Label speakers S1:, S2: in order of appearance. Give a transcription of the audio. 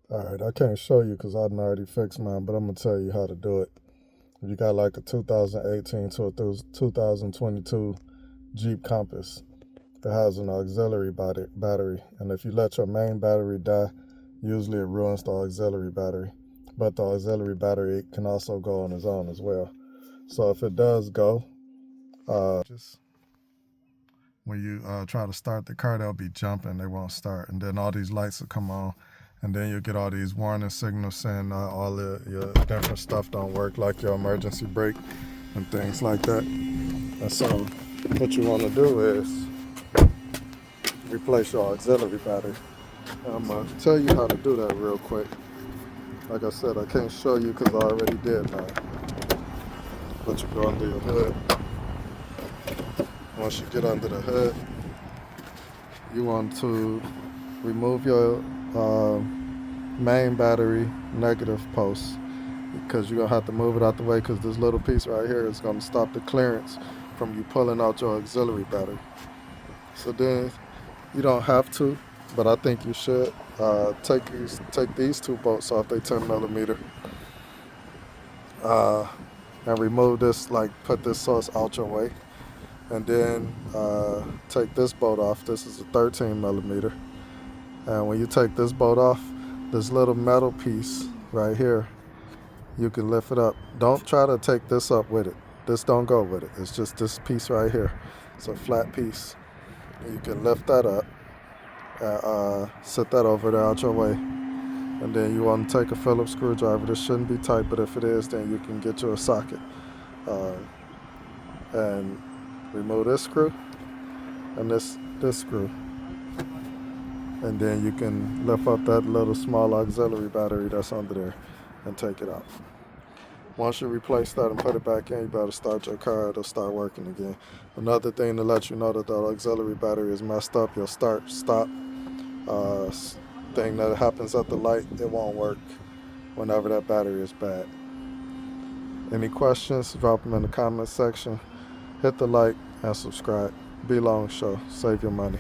S1: Alright, I can't show you because I done already fixed mine, but I'm going to tell you how to do it. If you got like a 2018 to a 2022 Jeep Compass, it has an auxiliary battery, and if you let your main battery die, usually it ruins the auxiliary battery. But the auxiliary battery can also go on its own as well. So if it does go, just when you try to start the car, they'll be jumping, they won't start, and then all these lights will come on, and then you'll get all these warning signals saying all your different stuff don't work, like your emergency brake and things like that. And so what you want to do is replace your auxiliary battery. I'm going to tell you how to do that real quick. Like I said, I can't show you because I already did mine. But you go under your hood. Once you get under the hood, you want to remove your main battery negative post, because you're going to have to move it out the way, because this little piece right here is going to stop the clearance from you pulling out your auxiliary battery. So then you don't have to, but I think you should take these two bolts off. They 10 millimeter, and remove this, like put this source out your way, and then take this bolt off. This is a 13 millimeter, and when you take this bolt off, this little metal piece right here, you can lift it up. Don't try to take this up with it. This don't go with it. It's just this piece right here. It's a flat piece. You can lift that up and set that over there out your way. And then you want to take a Phillips screwdriver. This shouldn't be tight, but if it is, then you can get you a socket. And remove this screw and this screw. And then you can lift up that little small auxiliary battery that's under there and take it out. Once you replace that and put it back in, you better start your car. It'll start working again. Another thing to let you know that the auxiliary battery is messed up, your start-stop thing that happens at the light, it won't work whenever that battery is bad. Any questions, drop them in the comment section. Hit the like and subscribe. Be Long Show. Save your money.